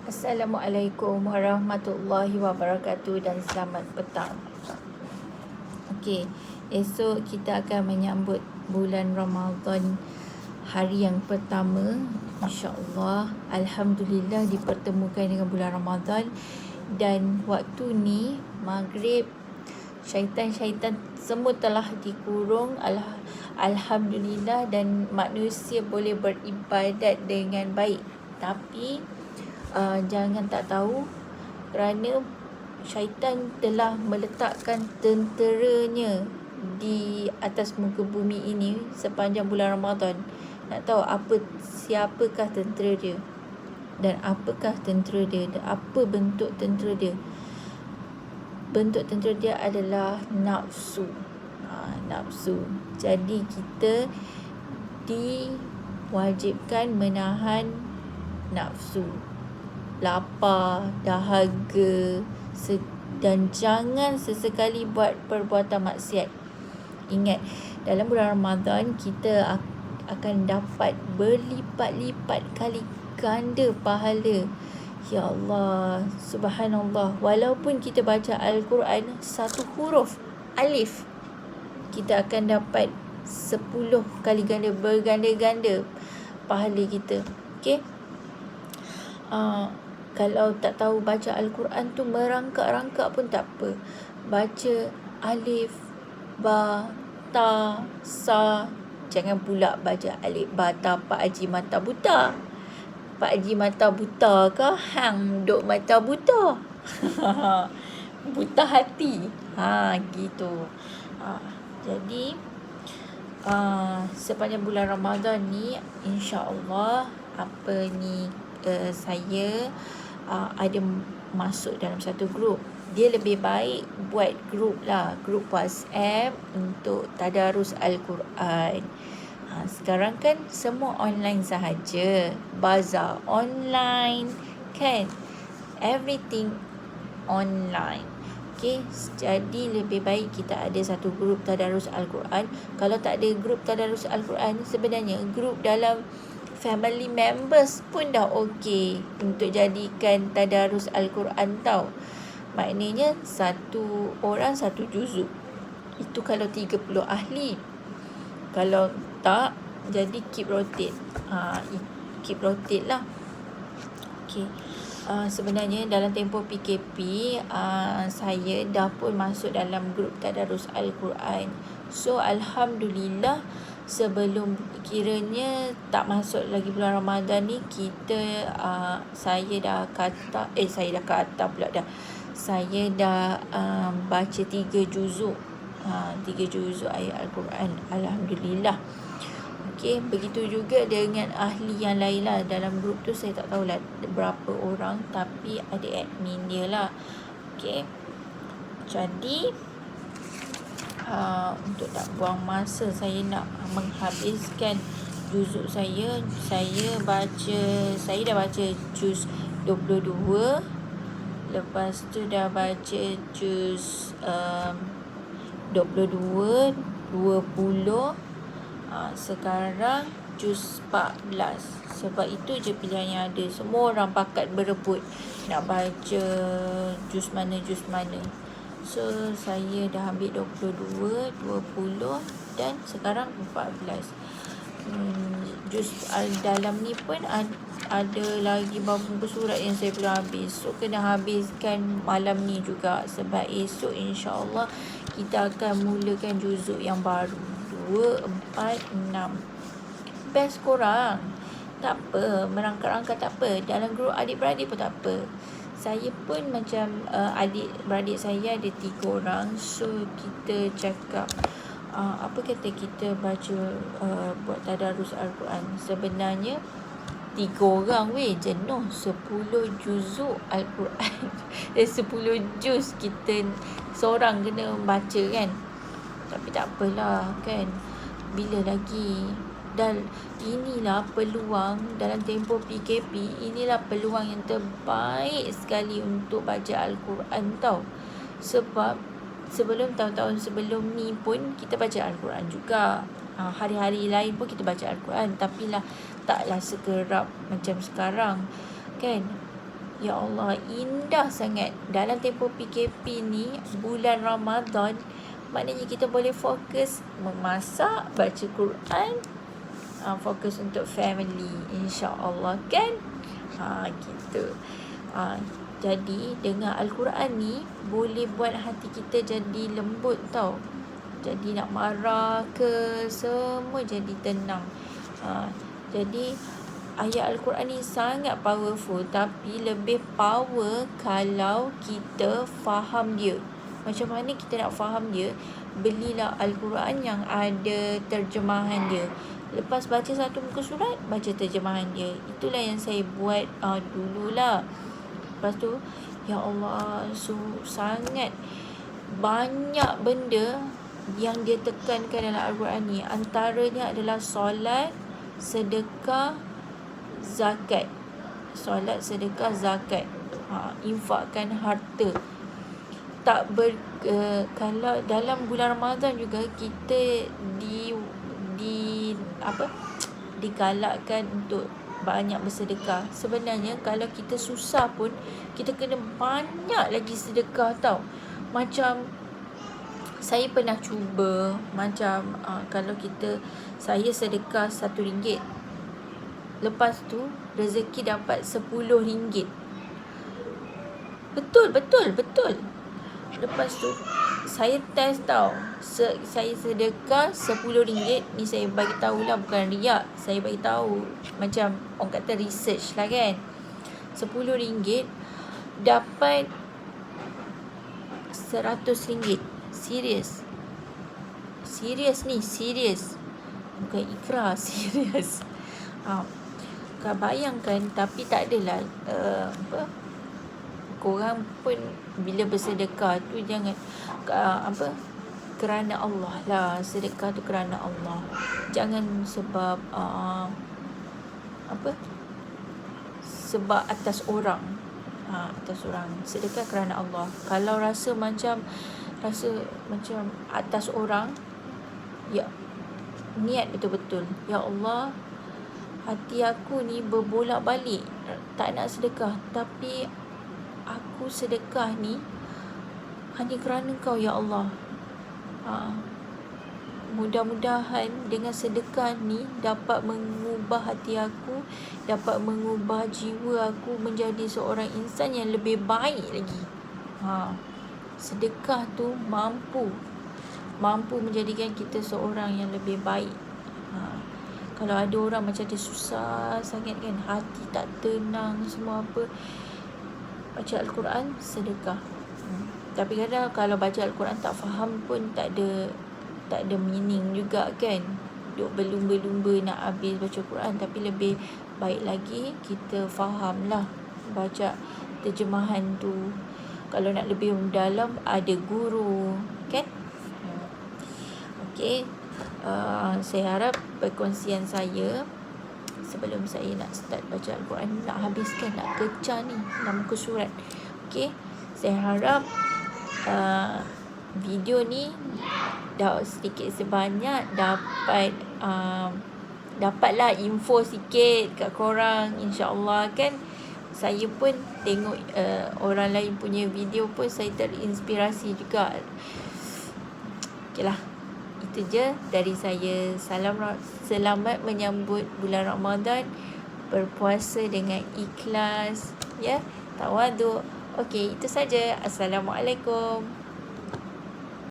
Assalamualaikum warahmatullahi wabarakatuh dan selamat petang. Okey, esok kita akan menyambut bulan Ramadan, hari yang pertama. InsyaAllah, Alhamdulillah dipertemukan dengan bulan Ramadan. Dan waktu ni maghrib, syaitan-syaitan semua telah dikurung. Alhamdulillah, dan manusia boleh beribadat dengan baik. Tapi jangan tak tahu, kerana syaitan telah meletakkan tenteranya di atas muka bumi ini sepanjang bulan Ramadan. Nak tahu siapakah tentera dia, dan apakah tentera dia, dan apa bentuk tentera dia? Bentuk tentera dia adalah nafsu. Nafsu. Jadi kita diwajibkan menahan nafsu, lapar, dahaga, dan jangan sesekali buat perbuatan maksiat. Ingat, dalam bulan Ramadan kita akan dapat berlipat-lipat kali ganda pahala. Ya Allah, subhanallah. Walaupun kita baca Al-Quran satu huruf alif, kita akan dapat 10 kali ganda, berganda-ganda pahala kita. Okey? Kalau tak tahu baca Al-Quran tu merangkak-rangkak pun tak apa. Baca alif, ba, ta, sa. Jangan pula baca alif, ba, ta, Pak Haji mata buta. Pak Haji mata buta ke hang duk mata buta? Buta hati. Gitu. Jadi sepanjang bulan Ramadan ni, insya-Allah saya ada masuk dalam satu grup. Dia lebih baik buat grup WhatsApp untuk tadarus Al-Quran. Sekarang kan semua online sahaja, bazar online kan, everything online. Okay, jadi lebih baik kita ada satu grup tadarus Al-Quran. Kalau tak ada grup tadarus Al-Quran, sebenarnya grup dalam family members pun dah okey untuk jadikan tadarus Al-Quran tau. Maknanya satu orang satu juzuk. Itu kalau 30 ahli. Kalau tak, jadi keep rotate. Keep rotate lah. Okey. Sebenarnya dalam tempoh PKP, saya dah pun masuk dalam grup tadarus Al-Quran. So alhamdulillah, sebelum kiranya tak masuk lagi bulan Ramadan ni, saya dah baca 3 juzuk. 3 juzuk ayat Al-Quran. Alhamdulillah. Okey, begitu juga dengan ahli yang lain lah. Dalam grup tu saya tak tahulah berapa orang, tapi ada admin dia lah. Okey. Jadi untuk tak buang masa, saya nak menghabiskan juzuk saya. Saya dah baca juz 22. Lepas tu dah baca juz 22, 20. Sekarang juz 14. Sebab itu je pilihan yang ada. Semua orang pakat berebut nak baca juz mana. So saya dah ambil 22, 20 dan sekarang 14. Juz dalam ni pun ada lagi beberapa muka surat yang saya belum habis. So kena habiskan malam ni juga, sebab esok insya-Allah kita akan mulakan juzuk yang baru, 2, 4, 6. Best korang. Tak apa, merangkak-rangkak tak apa. Dalam grup adik-beradik pun tak apa. Saya pun macam adik-beradik saya ada 3 orang. So kita cakap, apa kata kita baca buat tadarus Al-Quran. Sebenarnya 3 orang jenuh 10 juzuk Al-Quran. 10 juz kita seorang kena baca kan. Tapi tak apalah kan, bila lagi. Dan inilah peluang dalam tempoh PKP, inilah peluang yang terbaik sekali untuk baca Al-Quran tau. Sebab sebelum tahun-tahun sebelum ni pun kita baca Al-Quran juga. Hari-hari lain pun kita baca Al-Quran, tapi taklah sekerap macam sekarang kan. Ya Allah, indah sangat. Dalam tempoh PKP ni, bulan Ramadan, maknanya kita boleh fokus memasak, baca Quran, fokus untuk family, insya-Allah kan. Gitu. Jadi dengan Al-Quran ni boleh buat hati kita jadi lembut tau. Jadi nak marah ke, semua jadi tenang. Jadi ayat Al-Quran ni sangat powerful, tapi lebih power kalau kita faham dia. Macam mana kita nak faham dia? Belilah Al-Quran yang ada terjemahan dia. Lepas baca satu muka surat, baca terjemahan dia. Itulah yang saya buat dululah. Lepas tu, ya Allah, sangat banyak benda yang dia tekankan dalam Al-Quran ni. Antaranya adalah solat, sedekah, zakat. Solat, sedekah, zakat. Infakkan harta. Kalau dalam bulan Ramadan juga kita digalakkan untuk banyak bersedekah. Sebenarnya kalau kita susah pun kita kena banyak lagi sedekah tau. Macam saya pernah cuba, macam kalau saya sedekah RM1, lepas tu rezeki dapat RM10. Betul. Lepas tu saya test tau. Saya sedekah RM10. Ni saya bagi tahulah, bukan riak. Saya bagi tahu macam orang kata research lah kan. RM10 dapat RM100. Serius. Bukan ikrar, serius. Kau bayangkan, tapi tak adalah korang pun bila bersedekah tu jangan kerana Allah lah. Sedekah tu kerana Allah. Jangan sebab sebab atas orang. Sedekah kerana Allah. Kalau rasa macam atas orang, ya, niat betul-betul. Ya Allah, hati aku ni berbolak-balik tak nak sedekah, tapi aku sedekah ni hanya kerana Kau, ya Allah. Mudah-mudahan dengan sedekah ni dapat mengubah hati aku, dapat mengubah jiwa aku menjadi seorang insan yang lebih baik lagi. Sedekah tu mampu menjadikan kita seorang yang lebih baik. Kalau ada orang macam dia susah sangat kan, hati tak tenang, semua apa, baca Al-Quran, sedekah. Tapi kadang kalau baca Al-Quran tak faham pun tak ada meaning juga kan. Duk berlumba-lumba nak habis baca Quran. Tapi lebih baik lagi kita faham lah, baca terjemahan tu. Kalau nak lebih mendalam, ada guru kan. Okay, saya harap perkongsian saya sebelum saya nak start baca Al-Quran, nak habiskan, nak kecah ni 6 muka surat. Okay, saya harap video ni sedikit sebanyak dapatlah info sikit kat korang, insya-Allah kan. Saya pun tengok orang lain punya video pun saya terinspirasi juga. Okeylah, itu je dari saya. Selamat menyambut bulan Ramadan, berpuasa dengan ikhlas, ya, tawaduk. Okey, itu saja. Assalamualaikum.